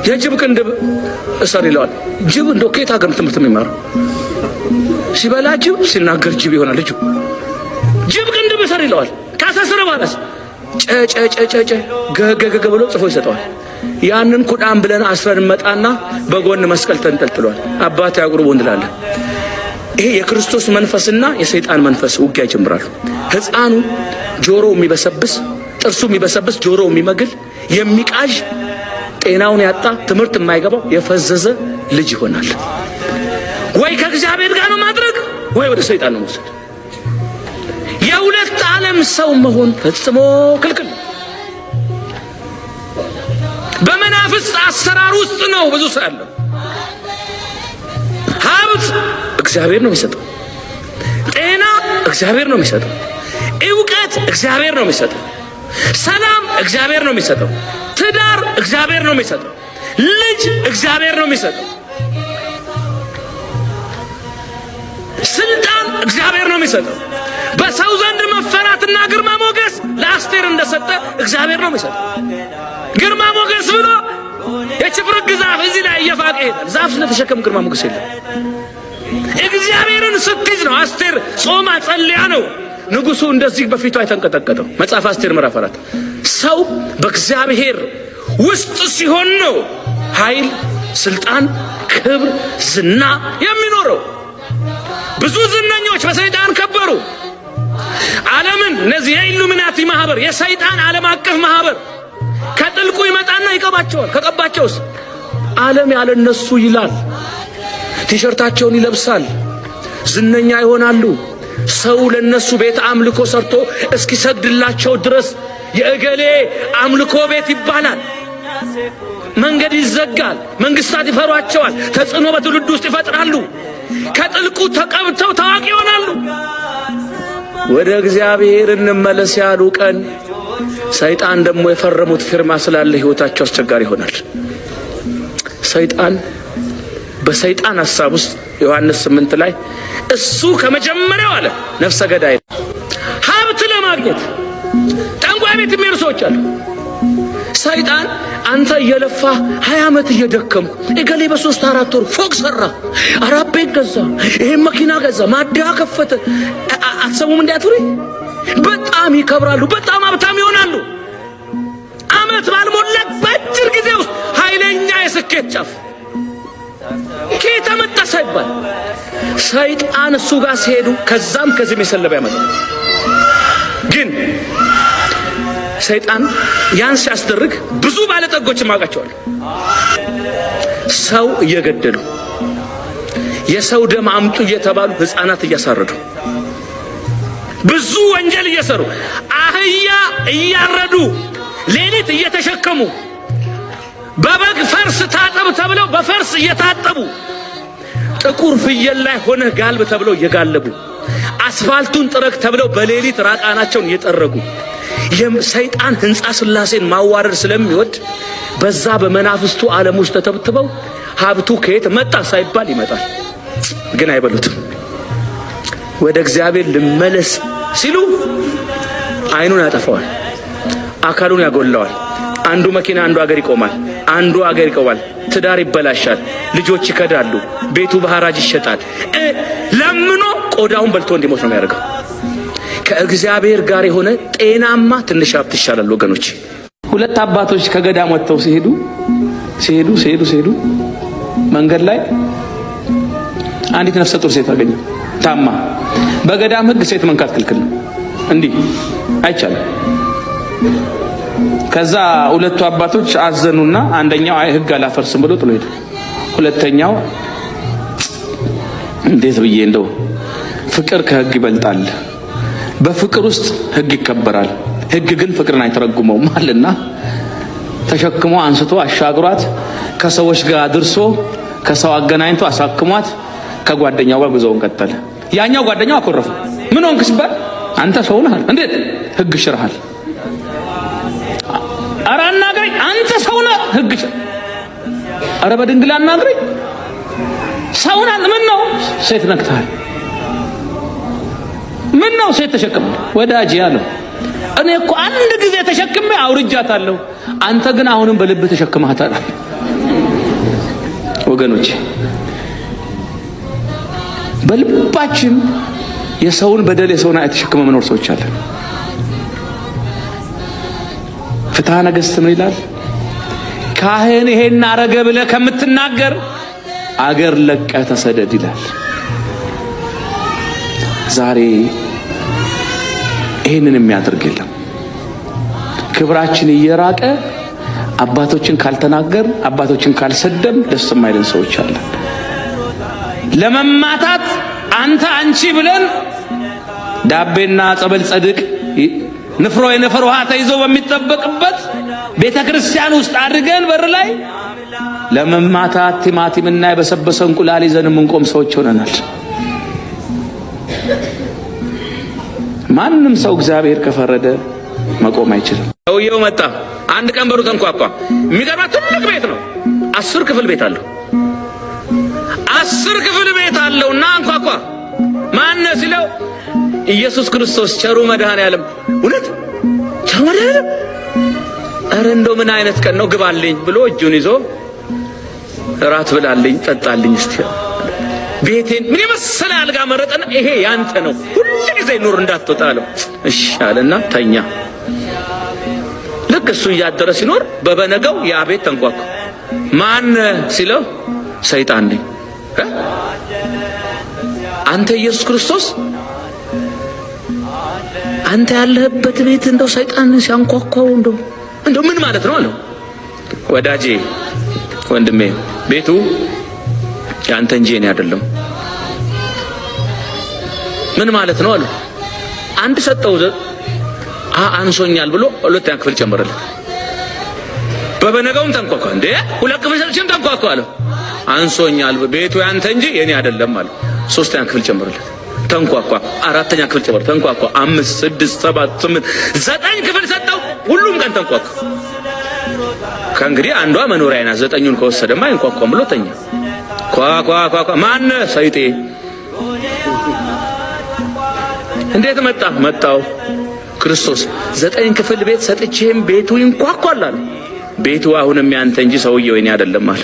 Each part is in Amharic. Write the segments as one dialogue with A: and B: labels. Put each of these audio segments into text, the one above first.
A: የጅብ ቅንድብ እሰር ይለዋል። ጅብ እንደው ከየት ሀገር ትምህርት የሚማረው? ሲበላ ጅብ ሲናገር ጅብ ይሆናል ልጁ። ጅብ ቅንድብ እሰር ይለዋል። ካሳሰረ ባላስ ጨጨጨጨጨ ገገገ ብሎ ጽፎ ይሰጠዋል። ያንን ኩዳም ብለን አስረን መጣና በጎን መስቀል ተንጠልጥሏል። አባት ያቁርቡ እንላለን። ይሄ የክርስቶስ መንፈስና የሰይጣን መንፈስ ውጊያ ይጀምራሉ። ሕፃኑ ጆሮ የሚበሰብስ ጥርሱ የሚበሰብስ ጆሮ የሚመግል የሚቃዥ ጤናውን ያጣ ትምህርት የማይገባው የፈዘዘ ልጅ ይሆናል። ወይ ከእግዚአብሔር ጋር ነው ማድረግ ወይ ወደ ሰይጣን ነው መውሰድ። የሁለት ዓለም ሰው መሆን ፈጽሞ ክልክል። በመናፍስት አሰራር ውስጥ ነው ብዙ ሰው ያለው። ሀብት እግዚአብሔር ነው የሚሰጠው። ጤና እግዚአብሔር ነው የሚሰጠው። ዕውቀት እግዚአብሔር ነው የሚሰጠው። ሰላም እግዚአብሔር ነው የሚሰጠው። ትዳር እግዚአብሔር ነው የሚሰጠው። ልጅ እግዚአብሔር ነው የሚሰጠው። ስልጣን እግዚአብሔር ነው የሚሰጠው። በሰው ዘንድ መፈራትና ግርማ ሞገስ ለአስቴር እንደሰጠ እግዚአብሔር ነው የሚሰጠው። ግርማ ሞገስ ብሎ የችፍርግ ዛፍ እዚህ ላይ እየፋቀ ይሄዳል። ዛፍ ስለተሸከም ግርማ ሞገስ የለም። እግዚአብሔርን ስትይዝ ነው። አስቴር ጾማ ጸልያ ነው ንጉሱ እንደዚህ በፊቷ የተንቀጠቀጠው። መጽሐፍ አስቴር ምዕራፍ 4 ሰው በእግዚአብሔር ውስጥ ሲሆን ነው ኃይል፣ ስልጣን፣ ክብር፣ ዝና የሚኖረው። ብዙ ዝነኞች በሰይጣን ከበሩ። ዓለምን እነዚህ የኢሉሚናቲ ማህበር የሰይጣን ዓለም አቀፍ ማህበር ከጥልቁ ይመጣና ይቀባቸዋል። ከቀባቸውስ ዓለም ያለ እነሱ ይላል። ቲሸርታቸውን ይለብሳል፣ ዝነኛ ይሆናሉ። ሰው ለነሱ ቤት አምልኮ ሰርቶ እስኪሰግድላቸው ድረስ የእገሌ አምልኮ ቤት ይባላል። መንገድ ይዘጋል። መንግስታት ይፈሯቸዋል። ተጽዕኖ በትውልድ ውስጥ ይፈጥራሉ። ከጥልቁ ተቀብተው ታዋቂ ይሆናሉ። ወደ እግዚአብሔር እንመለስ ያሉ ቀን ሰይጣን ደግሞ የፈረሙት ፊርማ ስላለ ህይወታቸው አስቸጋሪ ይሆናል። ሰይጣን በሰይጣን ሐሳብ ውስጥ ዮሐንስ 8 ላይ እሱ ከመጀመሪያው አለ ነፍሰ ገዳይ ሀብት ለማግኘት ጠንቋይ ቤት የሚሄዱ ሰዎች አሉ። ሰይጣን አንተ እየለፋ 20 ዓመት እየደከም እገሌ በ3-4 ወር ፎቅ ሰራ፣ 4 ቤት ገዛ፣ ይሄን መኪና ገዛ፣ ማደያ ከፈተ። አትሰሙም? እንዲያቱሪ በጣም ይከብራሉ፣ በጣም ሀብታም ይሆናሉ። ዓመት ባልሞላ በአጭር ጊዜ ውስጥ ኃይለኛ የስኬት ጫፍ ከየት መጣ ሳይባል ሰይጣን እሱ ጋር ሲሄዱ ከዛም ከዚህም የሰለበ ያመጣል። ግን ሰይጣን ያን ሲያስደርግ ብዙ ባለጠጎችን ማውቃቸዋል። ሰው እየገደሉ የሰው ደም አምጡ እየተባሉ ሕፃናት እያሳረዱ ብዙ ወንጀል እየሰሩ አህያ እያረዱ ሌሊት እየተሸከሙ በበግ ፈርስ ታጠብ ተብለው በፈርስ እየታጠቡ ጥቁር ፍየል ላይ ሆነ ጋልብ ተብለው እየጋለቡ አስፋልቱን ጥረግ ተብለው በሌሊት ራቃናቸውን እየጠረጉ የሰይጣን ሕንጻ ሥላሴን ማዋረድ ስለሚወድ በዛ በመናፍስቱ ዓለም ውስጥ ተተብትበው ሀብቱ ከየት መጣ ሳይባል ይመጣል። ግን አይበሉትም። ወደ እግዚአብሔር ልመለስ ሲሉ አይኑን ያጠፋዋል፣ አካሉን ያጎለዋል። አንዱ መኪና አንዱ አገር ይቆማል፣ አንዱ አገር ይቆማል። ትዳር ይበላሻል፣ ልጆች ይከዳሉ፣ ቤቱ በሐራጅ ይሸጣል። ለምኖ ቆዳውን በልቶ እንዲሞት ነው የሚያደርገው። ከእግዚአብሔር ጋር የሆነ ጤናማ ትንሽ ሀብት ይሻላል ወገኖች። ሁለት አባቶች ከገዳም ወጥተው ሲሄዱ መንገድ ላይ አንዲት ነፍሰ ጡር ሴት አገኙ፣ ታማ። በገዳም ሕግ ሴት መንካት ክልክል ነው፣ እንዲህ አይቻልም። ከዛ ሁለቱ አባቶች አዘኑና አንደኛው አይ ሕግ አላፈርስም ብሎ ጥሎ ሄደ። ሁለተኛው እንዴት ብዬ እንደው ፍቅር ከሕግ ይበልጣል፣ በፍቅር ውስጥ ሕግ ይከበራል፣ ሕግ ግን ፍቅርን አይተረጉመውም አለና ተሸክሞ አንስቶ አሻግሯት ከሰዎች ጋር አድርሶ ከሰው አገናኝቶ አሳክሟት ከጓደኛው ጋር ጉዞውን ቀጠለ። ያኛው ጓደኛው አኮረፈ። ምን ሆንክ ሲባል አንተ ሰው ነህ። እንዴት ሕግ ሽረሃል? ኧረ አናግረኝ፣ አንተ ሰው ነህ፣ ሕግ ሽር። ኧረ በድንግል አናግረኝ፣ ሰው ነህ። ምን ነው ሴት ነክተሃል? ምን ነው ሴት ተሸክመ? ወዳጅ ያለው እኔ እኮ አንድ ጊዜ ተሸክሜ አውርጃታለሁ፣ አንተ ግን አሁንም በልብህ ተሸክመሃታል። ወገኖች በልባችን የሰውን በደል የሰውን የተሸከመ መኖር ሰዎች አለን። ፍትሐ ነገሥት ምን ይላል? ካህን ይሄን አረገ ብለህ ከምትናገር አገር ለቀህ ተሰደድ ይላል። ዛሬ ይሄንን የሚያደርግ የለም። ክብራችን እየራቀ አባቶችን ካልተናገር አባቶችን ካልሰደም ደስ የማይለን ሰዎች አለን። ለመማታት አንተ አንቺ ብለን ዳቤና ጸበል ጸድቅ ንፍሮ የነፈር ውሃ ተይዞ በሚጠበቅበት ቤተ ክርስቲያን ውስጥ አድርገን በር ላይ ለመማታት ቲማቲምና የበሰበሰ እንቁላል ይዘን የምንቆም ሰዎች ሆነናል። ማንም ሰው እግዚአብሔር ከፈረደ መቆም አይችልም። ሰውየው መጣ። አንድ ቀን በሩ ተንኳኳ። የሚገርማ ትልቅ ቤት ነው። 10 ክፍል ቤት አለው። 10 ክፍል ቤት አለውና አንኳኳ። ማን ነው ሲለው ኢየሱስ ክርስቶስ ቸሩ መድኃኔዓለም። እውነት ቸሩ መድኃኔዓለም? ኧረ እንደው ምን አይነት ቀን ነው? ግባልኝ ብሎ እጁን ይዞ እራት ብላልኝ ጠጣልኝ እስቲ ቤቴን ምን የመሰለ አልጋ መረጠና ይሄ ያንተ ነው ሁሉ ጊዜ ኑር እንዳትወጣ አለው። እሺ አለና ተኛ። ልክ እሱ እያደረ ሲኖር በበነጋው ያ ቤት ተንኳኳ። ማን ሲለው ሰይጣን ነኝ። አንተ ኢየሱስ ክርስቶስ አንተ ያለህበት ቤት እንደው ሰይጣን ሲያንኳኳው እንደው ምን ማለት ነው አለው። ወዳጄ ወንድሜ ቤቱ ያንተ እንጂ የኔ አይደለም። ምን ማለት ነው አለው። አንድ ሰጠው አንሶኛል ብሎ 2ኛ ክፍል ጨመረለት። በበነጋውም ተንኳኳ። እንዴ 2 ክፍል ሰጥቼም ተንኳኳ አለው። አንሶኛል ቤቱ ያንተ እንጂ የኔ አይደለም አለ። 3ኛ ክፍል ጨመረለት። ተንኳኳ። 4ኛ ክፍል ጨመረ። ተንኳኳ። 5 6 7 8 9 ክፍል ሰጠው። ሁሉም ቀን ተንኳኳ። ከእንግዲህ አንዷ መኖሪያ ናት። 9ኙን ከወሰደማ አይንኳኳም ብሎ ተኛ። ኳ ማን ሰይጤ? እንዴት መጣው ክርስቶስ 9 ክፍል ቤት ሰጥቼም ቤቱ ይንኳኳል አለ። ቤቱ አሁንም ያንተ እንጂ ሰውየው የኔ አይደለም አለ።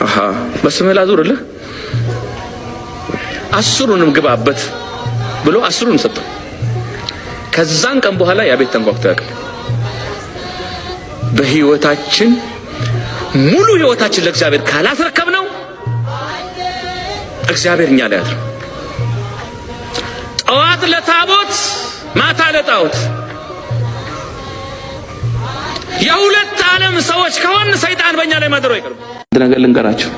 A: አሃ በስምህ ላዙርልህ 10ሩንም ግባበት ብሎ 10ሩን ሰጠው። ከዛን ቀን በኋላ ያ ቤት ተንኳኩቶ ያውቃል። በህይወታችን ሙሉ ህይወታችን ለእግዚአብሔር ካላስረከብነው እግዚአብሔር እኛ ላይ ያድር። ጠዋት ለታቦት ማታ ለጣዖት የሁለት ዓለም ሰዎች ከሆን ሰይጣን በእኛ ላይ ማደሩ አይቀርም። ነገር ልንገራችሁ።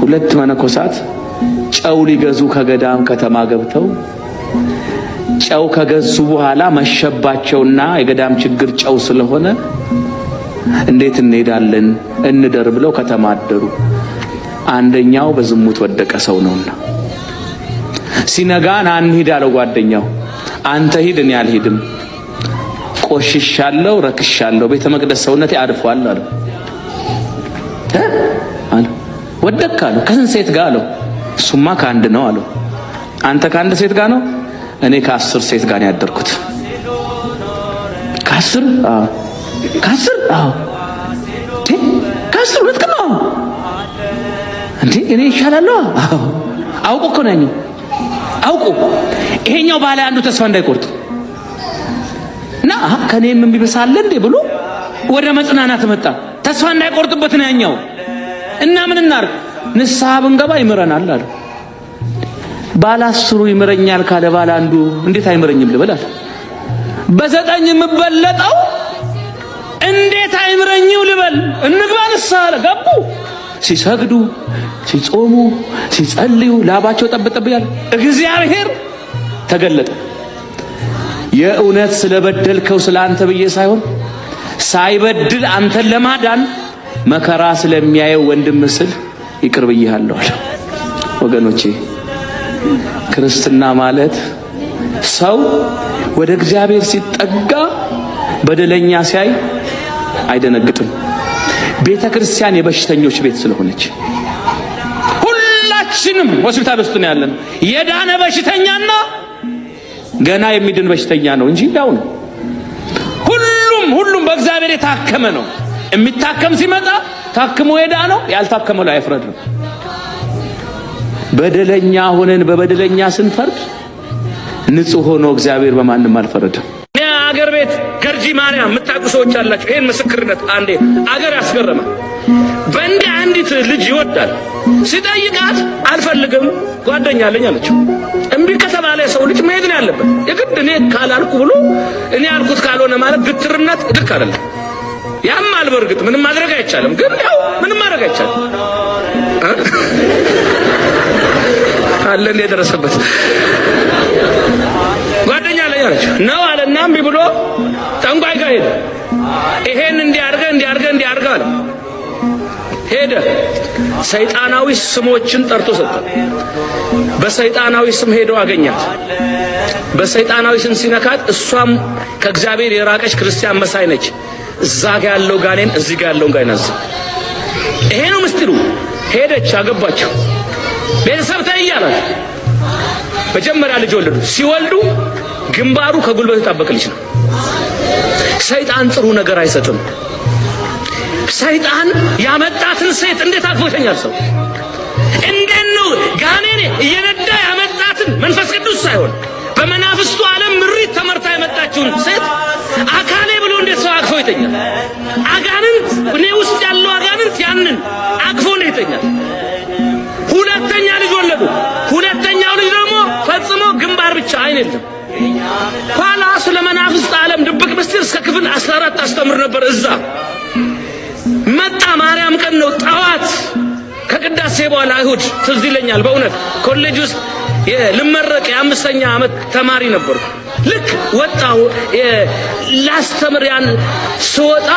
A: 2 መነኮሳት ጨው ሊገዙ ከገዳም ከተማ ገብተው ጨው ከገዙ በኋላ መሸባቸውና የገዳም ችግር ጨው ስለሆነ እንዴት እንሄዳለን እንደር ብለው ከተማ አደሩ። አንደኛው በዝሙት ወደቀ ሰው ነውና ሲነጋን አንሂድ አለው ጓደኛው። አንተ ሂድ እኔ አልሄድም፣ ቆሽሻለሁ፣ ረክሻለሁ፣ ቤተ መቅደስ ሰውነቴ አድፏል አለው። ወደቅ አለው። ከስንት ሴት ጋር አለው። እሱማ ከአንድ ነው አለው። አንተ ከአንድ ሴት ጋር ነው? እኔ ከ10 ሴት ጋር ያደርኩት። ከ10? አዎ ከ10? አዎ ከ10 ልክ ነው እንዴ? እኔ ይሻላለሁ? አዎ አውቆ እኮ ነኝ። አውቆ ይሄኛው ባለ አንዱ ተስፋ እንዳይቆርጥ እና ከኔም የሚበሳለ እንዴ ብሎ ወደ መጽናናት መጣ። ተስፋ እንዳይቆርጥበት ነው ያኛው። እና ምን እናርግ? ንስሐ ብንገባ ይምረናል አለ። ባለ 10ሩ ይምረኛል ካለ ባለ አንዱ እንዴት አይምረኝም ልበላል? በ9 የምበለጠው እንዴት አይምረኝም ልበል? እንግባ ንስሐ አለ። ገቡ። ሲሰግዱ፣ ሲጾሙ፣ ሲጸልዩ ላባቸው ጠብጠብ ያለ እግዚአብሔር ተገለጠ። የእውነት ስለበደልከው ስላንተ ብዬ ሳይሆን ሳይበድል አንተን ለማዳን መከራ ስለሚያየው ወንድም ስል ይቅር ብዬሃለሁ አለ። ወገኖቼ ክርስትና ማለት ሰው ወደ እግዚአብሔር ሲጠጋ በደለኛ ሲያይ አይደነግጥም። ቤተ ክርስቲያን የበሽተኞች ቤት ስለሆነች ሁላችንም ሆስፒታል ውስጥ ነው ያለን። የዳነ በሽተኛና ገና የሚድን በሽተኛ ነው እንጂ ያው ነው። ሁሉም በእግዚአብሔር የታከመ ነው። የሚታከም ሲመጣ ታክሞ ሄዳ ነው ያልታከመው ላይ አይፍረድም። በደለኛ ሆነን በበደለኛ ስንፈርድ ንጹህ ሆኖ እግዚአብሔር በማንም አልፈረደም። አገር ቤት ገርጂ ማርያም የምታውቁ ሰዎች አላችሁ። ይሄን ምስክርነት አንዴ አገር ያስገረመ በእንዲህ አንዲት ልጅ ይወዳል ሲጠይቃት አልፈልግም ጓደኛ አለኝ አለችው። እምቢ ከተባለ ሰው ልጅ መሄድ ነው ያለበት። የግድ እኔ ካላልኩ ብሎ እኔ ያልኩት ካልሆነ ማለት ግትርነት ልክ አይደለም። ያማል በርግጥ ምንም ማድረግ አይቻልም፣ ግን ያው ምንም ማድረግ አይቻልም አለ እንደ ደረሰበት ጓደኛ አለኝ አለችው ነው አለና እምቢ ብሎ ጠንቋይ ጋር ሄደ። ይሄን እንዲያርገ አለ። ሄደ። ሰይጣናዊ ስሞችን ጠርቶ ሰጠ። በሰይጣናዊ ስም ሄዶ አገኛት። በሰይጣናዊ ስም ሲነካት እሷም ከእግዚአብሔር የራቀች ክርስቲያን መሳይ ነች። እዛ ጋር ያለው ጋኔን እዚህ ጋር ያለው ጋኔን አዘ። ይሄ ነው ምስጢሩ። ሄደች፣ አገባቸው። ቤተሰብ ተያያላት። መጀመሪያ ልጅ ወለዱ። ሲወልዱ ግንባሩ ከጉልበቱ የጣበቀ ልጅ ነው። ሰይጣን ጥሩ ነገር አይሰጥም። ሰይጣን ያመጣትን ሴት እንዴት አቅፎተኛል ሰው እንዴት ነው ጋኔን እየነዳ ያመጣትን መንፈስ ቅዱስ ሳይሆን በመናፍስቱ ዓለም ምሪት ተመርታ ያመጣችውን ሴት አካሌ ብሎ እንዴት ሰው አቅፎ ይተኛል? አጋንንት እኔ ውስጥ ያለው አጋንንት ያንን አቅፎ ነው ይተኛል። ሁለተኛ ልጅ ወለዱ። ሁለተኛው ልጅ ደግሞ ፈጽሞ ግንባር ብቻ አይደለም። ኋላ ስለ መናፍስት ዓለም ድብቅ ምስጢር እስከ ክፍል 14 አስተምር ነበር። እዛ መጣ። ማርያም ቀን ነው ጠዋት ከቅዳሴ በኋላ እሁድ ትዝ ይለኛል። በእውነት ኮሌጅ ውስጥ ልመረቅ የ5ኛ ዓመት ተማሪ ነበርኩ። ልክ ወጣሁ ላስተምር ያን ስወጣ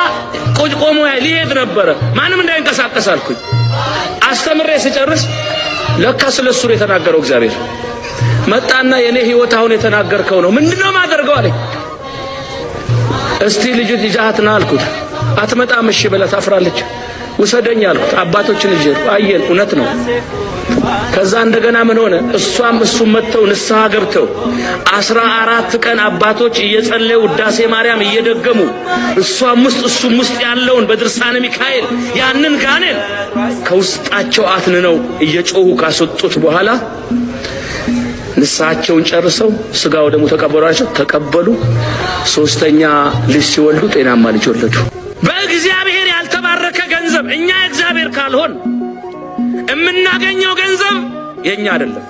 A: ቆሞ ሊሄድ ነበረ። ማንም እንዳይንቀሳቀስ አልኩኝ። አስተምሬ ስጨርስ ለካ ስለሱ የተናገረው እግዚአብሔር መጣና የኔ ህይወት አሁን የተናገርከው ነው። ምንድነው ማደርገው አለኝ። እስቲ ልጅ ይዛትና አልኩት። አትመጣም። እሺ ብላ ታፍራለች። ውሰደኝ አልኩት። አባቶችን ልጅ አየን። እውነት ነው። ከዛ እንደገና ምን ሆነ? እሷም እሱም መተው ንስሐ ገብተው 14 ቀን አባቶች እየጸለዩ ውዳሴ ማርያም እየደገሙ እሷም ውስጥ እሱም ውስጥ ያለውን በድርሳነ ሚካኤል ያንን ጋኔን ከውስጣቸው አትንነው እየጮሁ ካስወጡት በኋላ ንስሐቸውን ጨርሰው ስጋው ደግሞ ተቀበሉ። ሶስተኛ ልጅ ሲወልዱ ጤናማ ልጅ ወለዱ። በእግዚአብሔር ያልተባረከ ገንዘብ እኛ እግዚአብሔር ካልሆን የምናገኘው ገንዘብ የኛ አይደለም።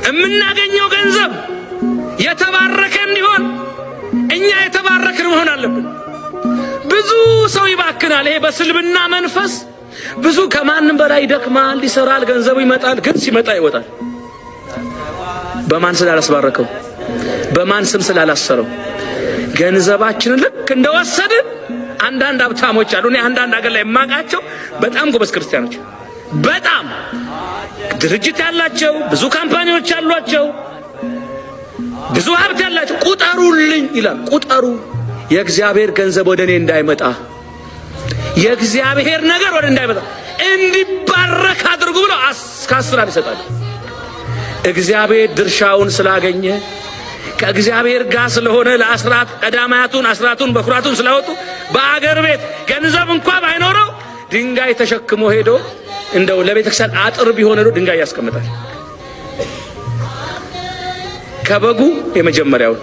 A: የምናገኘው ገንዘብ የተባረከ እንዲሆን እኛ የተባረክን መሆን አለብን። ብዙ ሰው ይባክናል። ይሄ በስልብና መንፈስ ብዙ ከማንም በላይ ይደክማል፣ ይሰራል፣ ገንዘቡ ይመጣል፣ ግን ሲመጣ ይወጣል። በማን ስላላስባረከው፣ በማን ስም ስላላሰረው። ገንዘባችንን ልክ እንደወሰድን አንዳንድ ሀብታሞች አሉ። እኔ አንዳንድ አገር ላይ የማውቃቸው በጣም ጎበዝ ክርስቲያኖች፣ በጣም ድርጅት ያላቸው ብዙ ካምፓኒዎች ያሏቸው ብዙ ሀብት ያላቸው ቁጠሩልኝ ይላል። ቁጠሩ። የእግዚአብሔር ገንዘብ ወደ እኔ እንዳይመጣ፣ የእግዚአብሔር ነገር ወደ እንዳይመጣ እንዲባረክ አድርጉ ብለው ከ10 ይሰጣል። እግዚአብሔር ድርሻውን ስላገኘ ከእግዚአብሔር ጋር ስለሆነ ለአስራት ቀዳማያቱን አስራቱን በኩራቱን ስላወጡ በአገር ቤት ገንዘብ እንኳን ባይኖረው ድንጋይ ተሸክሞ ሄዶ እንደው ለቤተክርስቲያን አጥር ቢሆን ሄዶ ድንጋይ ያስቀምጣል። ከበጉ የመጀመሪያው፣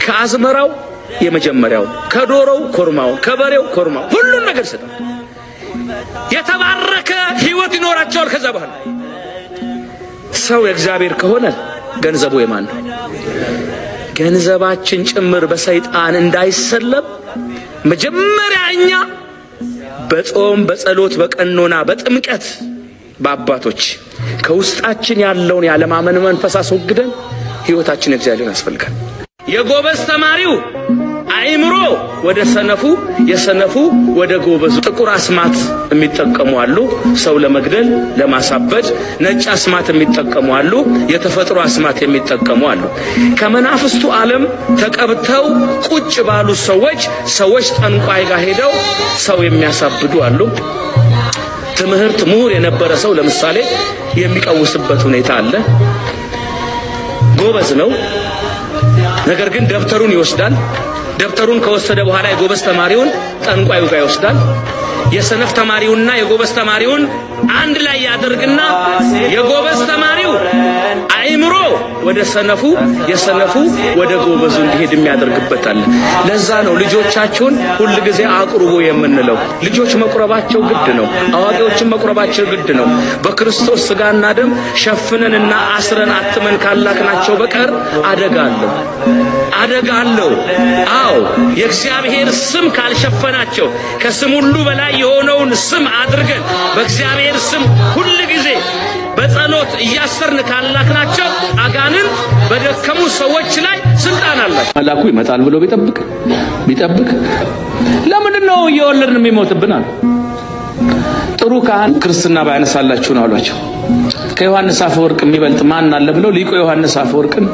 A: ከአዝመራው የመጀመሪያው፣ ከዶሮው ኮርማው፣ ከበሬው ኮርማው፣ ሁሉን ነገር ይሰጣል። የተባረከ ህይወት ይኖራቸዋል። ከዛ በኋላ ሰው የእግዚአብሔር ከሆነ ገንዘቡ የማን ነው? ገንዘባችን ጭምር በሰይጣን እንዳይሰለብ መጀመሪያ እኛ በጾም በጸሎት በቀኖና በጥምቀት በአባቶች ከውስጣችን ያለውን ያለማመን መንፈስ አስወግደን ህይወታችን እግዚአብሔርን ያስፈልጋል። የጎበዝ ተማሪው አይምሮ ወደ ሰነፉ፣ የሰነፉ ወደ ጎበዙ። ጥቁር አስማት የሚጠቀሙ አሉ፣ ሰው ለመግደል ለማሳበድ። ነጭ አስማት የሚጠቀሙ አሉ፣ የተፈጥሮ አስማት የሚጠቀሙ አሉ። ከመናፍስቱ ዓለም ተቀብተው ቁጭ ባሉ ሰዎች ጠንቋይ ጋር ሄደው ሰው የሚያሳብዱ አሉ። ትምህርት ምሁር የነበረ ሰው ለምሳሌ የሚቀውስበት ሁኔታ አለ። ጎበዝ ነው፣ ነገር ግን ደብተሩን ይወስዳል፣ ደብተሩን ከወሰደ በኋላ የጎበዝ ተማሪውን ጠንቋዩ ጋር ይወስዳል። የሰነፍ ተማሪውና የጎበዝ ተማሪውን አንድ ላይ ያደርግና የጎበዝ ተማሪው አእምሮ ወደ ሰነፉ፣ የሰነፉ ወደ ጎበዙ እንዲሄድ የሚያደርግበታል። ለዛ ነው ልጆቻችሁን ሁል ጊዜ አቁርቡ የምንለው። ልጆች መቁረባቸው ግድ ነው። አዋቂዎችን መቁረባቸው ግድ ነው። በክርስቶስ ሥጋና ደም ሸፍነንና አስረን አትመን ካላክናቸው በቀር አደጋ አለው። አዎ የእግዚአብሔር ስም ካልሸፈናቸው ከስም ሁሉ በላይ የሆነውን ስም አድርገን በእግዚአብሔር ስም ሁል ጊዜ በጸሎት እያሰርን ካላክናቸው አጋንንት በደከሙ ሰዎች ላይ ስልጣን አላቸው። መላኩ ይመጣል ብሎ ቢጠብቅ ለምንድን ነው እየወለድን የሚሞትብናል? ጥሩ ካህን ክርስትና ባያነሳላችሁ ነው አሏቸው። ከዮሐንስ አፈወርቅ የሚበልጥ ማን አለ ብለው ሊቁ ዮሐንስ አፈወርቅን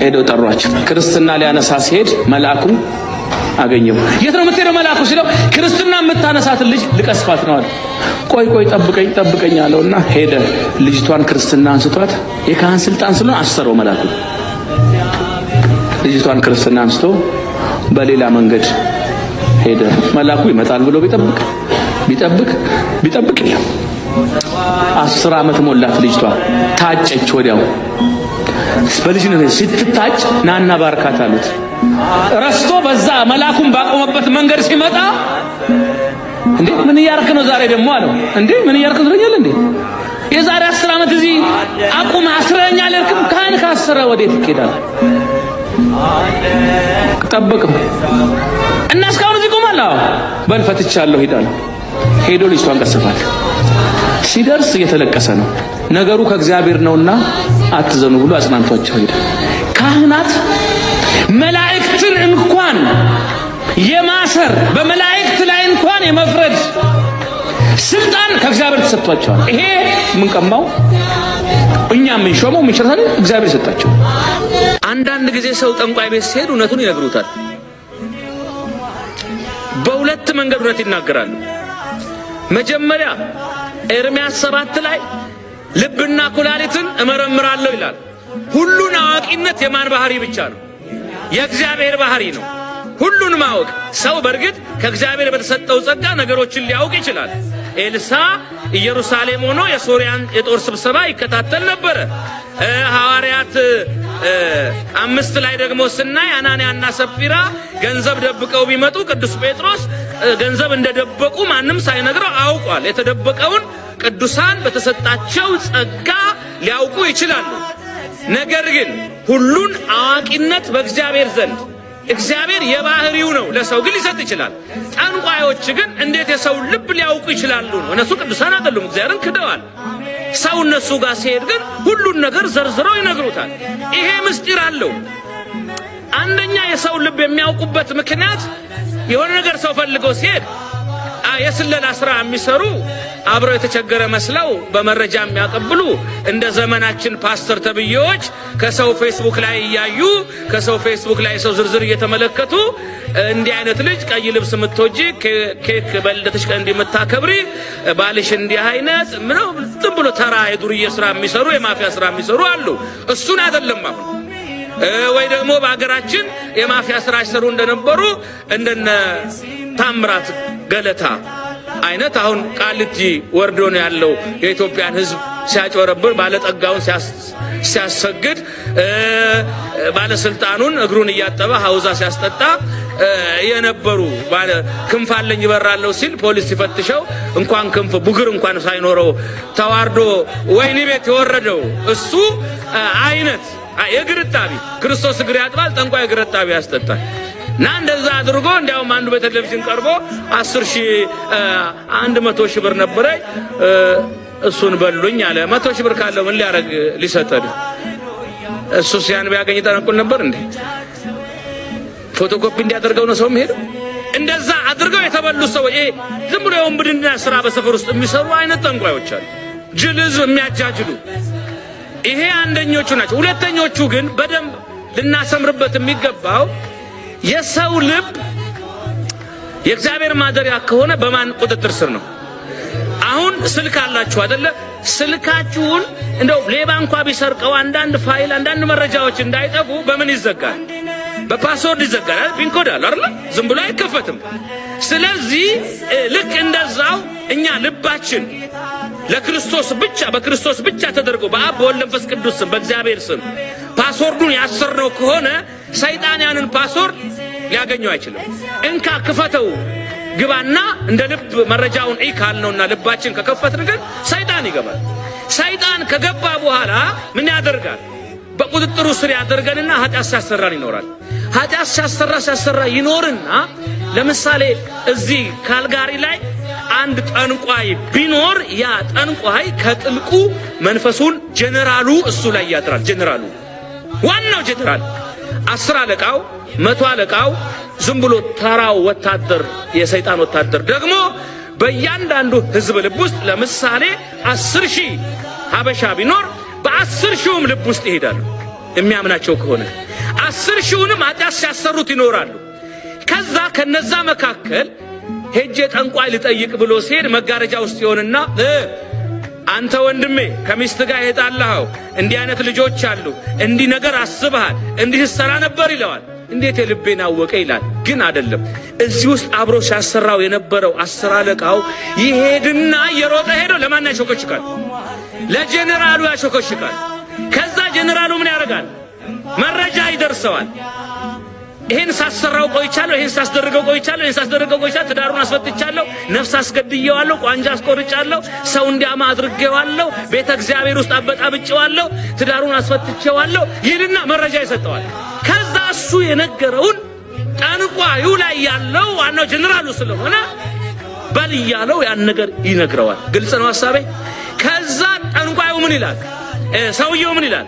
A: ሄደው ጠሯቸው። ክርስትና ሊያነሳ ሲሄድ መልአኩ አገኘው። የት ነው የምትሄደው መልአኩ ሲለው ክርስትና የምታነሳትን ልጅ ልቀስፋት ነው አለ። ቆይ ጠብቀኝ አለውና ሄደ። ልጅቷን ክርስትና አንስቷት የካህን ስልጣን ስለሆነ አሰረው መልአኩ። ልጅቷን ክርስትና አንስቶ በሌላ መንገድ ሄደ። መልአኩ ይመጣል ብሎ ቢጠብቅ የለም። 10 ዓመት ሞላት ልጅቷ። ታጨች። ወዲያው በልጅነት ስትታጭ ናና ባርካት አሉት። ረስቶ በዛ መልአኩን ባቆመበት መንገድ ሲመጣ እንዴ ምን እያረክ ነው ዛሬ ደግሞ አለው። እንዴ ምን እያረክ ትለኛለህ እንዴ? የዛሬ 10 ዓመት እዚህ አቁም አስረኛል ልክም ካህን ካሰረ ወዴት ይኬዳል? ጠብቅም እና እስካሁን እዚህ ቆማል። በል ፈትቻለሁ ሄዳለሁ። ሄዶ ልጅቷን ቀሰፋት። ሲደርስ እየተለቀሰ ነው። ነገሩ ከእግዚአብሔር ነውና አትዘኑ ብሎ አጽናንቷቸው ሄደ። ካህናት መላእክትን እንኳን የማሰር በመላእክት ላይ እንኳን የመፍረድ ስልጣን ከእግዚአብሔር ተሰጥቷቸዋል። ይሄ የምንቀማው እኛ የምንሾመው ምንሸራታል እግዚአብሔር ሰጣቸው። አንዳንድ ጊዜ ሰው ጠንቋይ ቤት ሲሄድ እውነቱን ይነግሩታል። በሁለት መንገድ እውነት ይናገራሉ። መጀመሪያ ኤርምያስ 7 ላይ ልብና ኩላሊትን እመረምራለሁ ይላል። ሁሉን አዋቂነት የማን ባህሪ ብቻ ነው? የእግዚአብሔር ባህሪ ነው። ሁሉን ማወቅ ሰው በእርግጥ ከእግዚአብሔር በተሰጠው ጸጋ ነገሮችን ሊያውቅ ይችላል። ኤልሳ ኢየሩሳሌም ሆኖ የሶርያን የጦር ስብሰባ ይከታተል ነበረ። ሐዋርያት 5 ላይ ደግሞ ስናይ አናንያና ሰፊራ ገንዘብ ደብቀው ቢመጡ ቅዱስ ጴጥሮስ ገንዘብ እንደደበቁ ማንም ሳይነግረው አውቋል። የተደበቀውን ቅዱሳን በተሰጣቸው ጸጋ ሊያውቁ ይችላሉ። ነገር ግን ሁሉን አዋቂነት በእግዚአብሔር ዘንድ እግዚአብሔር የባህሪው ነው፣ ለሰው ግን ሊሰጥ ይችላል። ጠንቋዮች ግን እንዴት የሰው ልብ ሊያውቁ ይችላሉ ነው? እነሱ ቅዱሳን አይደሉም፣ እግዚአብሔርን ክደዋል። ሰው እነሱ ጋር ሲሄድ ግን ሁሉን ነገር ዘርዝረው ይነግሩታል። ይሄ ምስጢር አለው። አንደኛ የሰው ልብ የሚያውቁበት ምክንያት የሆነ ነገር ሰው ፈልገው ሲሄድ የስለላ ስራ የሚሰሩ አብረው የተቸገረ መስለው በመረጃ የሚያቀብሉ እንደ ዘመናችን ፓስተር ተብዬዎች ከሰው ፌስቡክ ላይ እያዩ ከሰው ፌስቡክ ላይ ሰው ዝርዝር እየተመለከቱ እንዲህ አይነት ልጅ ቀይ ልብስ የምትወጂ ኬክ በልደትሽ ቀን እንደምታከብሪ ባልሽ እንዲህ አይነት ምነው ዝም ብሎ ተራ የዱርዬ ስራ የሚሰሩ የማፊያ ስራ የሚሰሩ አሉ። እሱን አይደለም አሁን ወይ ደግሞ በአገራችን የማፊያ ስራ ሲሰሩ እንደነበሩ እንደነ ታምራት ገለታ አይነት አሁን ቃልቲ ወርዶ ነው ያለው የኢትዮጵያን ሕዝብ ሲያጭበረብር ባለጠጋውን ሲያሰግድ ባለስልጣኑን እግሩን እያጠበ ሐውዛ ሲያስጠጣ የነበሩ ክንፍ አለኝ ይበራለሁ ሲል ፖሊስ ሲፈትሸው እንኳን ክንፍ ቡግር እንኳን ሳይኖረው ተዋርዶ ወይኒ ቤት የወረደው እሱ አይነት የግርጣቢ ክርስቶስ እግር ያጥባል፣ ጠንቋይ የግርጣቢ ያስጠጣል። እና እንደዛ አድርጎ እንዲያውም አንዱ በቴሌቪዥን ቀርቦ 100,000 ብር ነበረ እሱን በሉኝ አለ። 100,000 ብር ካለው ምን ሊያረግ ሊሰጠድ? እሱ ሲያን ቢያገኝ ጠንቁል ነበር እንዴ? ፎቶኮፒ እንዲያደርገው ነው ሰው የሚሄደው። እንደዛ አድርገው የተበሉ ሰዎች ይሄ ዝም ብሎ የወንብድና ስራ በሰፈር ውስጥ የሚሰሩ አይነት ጠንቋዮች አሉ፣ ጅልዝ የሚያጃጅሉ። ይሄ አንደኞቹ ናቸው። ሁለተኞቹ ግን በደንብ ልናሰምርበት የሚገባው የሰው ልብ የእግዚአብሔር ማደሪያ ከሆነ በማን ቁጥጥር ስር ነው? አሁን ስልክ አላችሁ አይደለ? ስልካችሁን እንደው ሌባ እንኳን ቢሰርቀው አንዳንድ ፋይል አንዳንድ መረጃዎች እንዳይጠፉ በምን ይዘጋል? በፓስወርድ ይዘጋል። ፒንኮድ አለ አይደል? ዝም ብሎ አይከፈትም። ስለዚህ ልክ እንደዛው እኛ ልባችን ለክርስቶስ ብቻ በክርስቶስ ብቻ ተደርጎ በአብ በወልድ መንፈስ ቅዱስ ስም በእግዚአብሔር ስም ፓስወርዱን ያሰርነው ከሆነ ሰይጣን ያንን ፓስወርድ ሊያገኘው አይችልም። እንካ ክፈተው ግባና እንደ ልብ መረጃውን ካልነውና ልባችን ከከፈትን ግን ሰይጣን ይገባል። ሰይጣን ከገባ በኋላ ምን ያደርጋል? በቁጥጥሩ ስር ያደርገንና ኃጢአት ሲያሰራን ይኖራል። ኃጢአት ሲያሰራ ይኖርና ለምሳሌ እዚህ ካልጋሪ ላይ አንድ ጠንቋይ ቢኖር ያ ጠንቋይ ከጥልቁ መንፈሱን ጀነራሉ እሱ ላይ ያድራል። ጀነራሉ ዋናው ጀነራል 10 አለቃው 100 አለቃው ዝም ብሎ ተራው ወታደር የሰይጣን ወታደር ደግሞ በእያንዳንዱ ህዝብ ልብ ውስጥ ለምሳሌ 10,000 ሀበሻ ቢኖር በ10,000ም ልብ ውስጥ ይሄዳሉ። የሚያምናቸው ከሆነ 10,000ንም ኃጢአት ሲያሰሩት ይኖራሉ። ከዛ ከነዛ መካከል ሄጄ ጠንቋይ ልጠይቅ ብሎ ሲሄድ መጋረጃ ውስጥ ይሆንና አንተ ወንድሜ ከሚስት ጋር የጣላኸው እንዲህ አይነት ልጆች አሉ፣ እንዲህ ነገር አስበሃል፣ እንዲህ ሰራ ነበር ይለዋል። እንዴት የልቤን አወቀ ይላል። ግን አይደለም። እዚህ ውስጥ አብሮ ሲያሰራው የነበረው 10 አለቃው ይሄድና የሮጠ ሄዶ ለማን ያሾከሽካል? ለጀነራሉ ያሾከሽካል። ከዛ ጀነራሉ ምን ያደርጋል? መረጃ ይደርሰዋል። ይሄን ሳሰራው ቆይቻለሁ፣ ይሄን ሳስደርገው ቆይቻለሁ፣ ይሄን ሳስደርገው ቆይቻለሁ፣ ትዳሩን አስፈትቻለሁ፣ ነፍስ አስገድየዋለሁ፣ ቋንጃ አስቆርጫለሁ፣ ሰው እንዲያማ አድርጌዋለሁ፣ ቤተ እግዚአብሔር ውስጥ አበጣብጬዋለሁ፣ ትዳሩን አስፈትቼዋለሁ ይልና መረጃ ይሰጠዋል። ከዛ እሱ የነገረውን ጠንቋዩ ላይ ያለው ዋናው ጀነራሉ ስለሆነ በል እያለው ያን ነገር ይነግረዋል። ግልጽ ነው ሐሳቤ? ከዛ ጠንቋዩ ምን ይላል? ሰውየው ምን ይላል?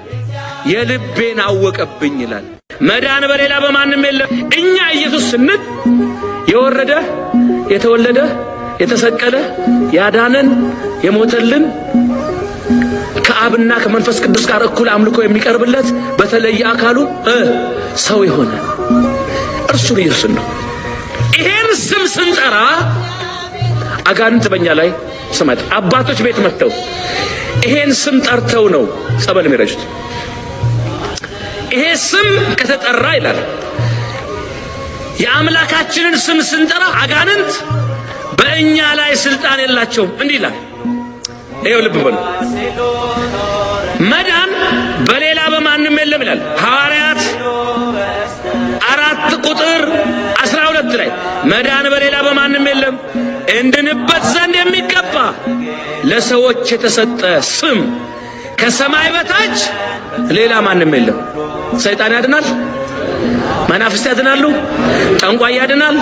A: የልቤን አወቀብኝ ይላል። መዳን በሌላ በማንም የለም። እኛ ኢየሱስ ስንል የወረደ የተወለደ የተሰቀለ ያዳነን የሞተልን ከአብና ከመንፈስ ቅዱስ ጋር እኩል አምልኮ የሚቀርብለት በተለየ አካሉ ሰው የሆነ እርሱን ኢየሱስ ነው። ይሄን ስም ስንጠራ አጋንንት በእኛ ላይ ስመት አባቶች ቤት መጥተው ይሄን ስም ጠርተው ነው ጸበል የሚረጩት። ይሄ ስም ከተጠራ ይላል የአምላካችንን ስም ስንጠራ አጋንንት በእኛ ላይ ስልጣን የላቸውም። እንዲህ ይላል። ይኸው ልብ በሉ። መዳን በሌላ በማንም የለም ይላል ሐዋርያት 4 ቁጥር 12 ላይ መዳን በሌላ በማንም የለም እንድንበት ዘንድ የሚገባ ለሰዎች የተሰጠ ስም ከሰማይ በታች ሌላ ማንም የለም። ሰይጣን ያድናል፣ መናፍስት ያድናሉ፣ ጠንቋይ ያድናል።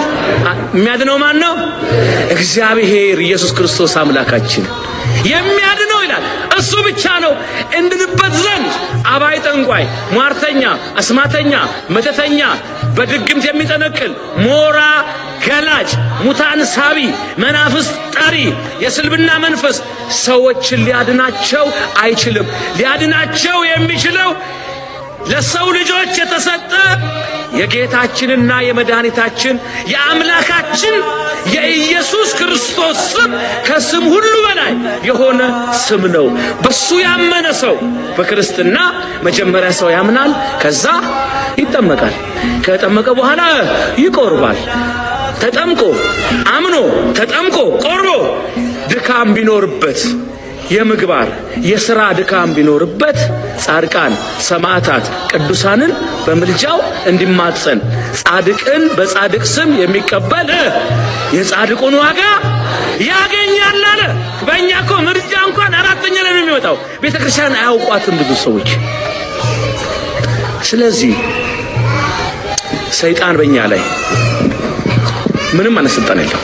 A: የሚያድነው ማን ነው? እግዚአብሔር ኢየሱስ ክርስቶስ አምላካችን የሚያድነው ይላል። እሱ ብቻ ነው። እንድንበት ዘንድ አባይ፣ ጠንቋይ፣ ሟርተኛ፣ አስማተኛ፣ መተተኛ፣ በድግምት የሚጠነቅል ሞራ ገላጭ፣ ሙታን ሳቢ፣ መናፍስት ጠሪ፣ የስልብና መንፈስ ሰዎችን ሊያድናቸው አይችልም። ሊያድናቸው የሚችለው ለሰው ልጆች የተሰጠ የጌታችንና የመድኃኒታችን የአምላካችን የኢየሱስ ክርስቶስ ስም ከስም ሁሉ በላይ የሆነ ስም ነው። በሱ ያመነ ሰው በክርስትና መጀመሪያ ሰው ያምናል፣ ከዛ ይጠመቃል። ከተጠመቀ በኋላ ይቆርባል። ተጠምቆ አምኖ ተጠምቆ ቆርቦ ድካም ቢኖርበት የምግባር የሥራ ድካም ቢኖርበት ጻድቃን ሰማዕታት ቅዱሳንን በምልጃው እንዲማጸን ጻድቅን በጻድቅ ስም የሚቀበል የጻድቁን ዋጋ ያገኛል አለ። በእኛ እኮ ምርጫ እንኳን 4ኛ ላይ ነው የሚወጣው። ቤተክርስቲያን አያውቋትም ብዙ ሰዎች። ስለዚህ ሰይጣን በእኛ ላይ ምንም አነስልጣን የለው።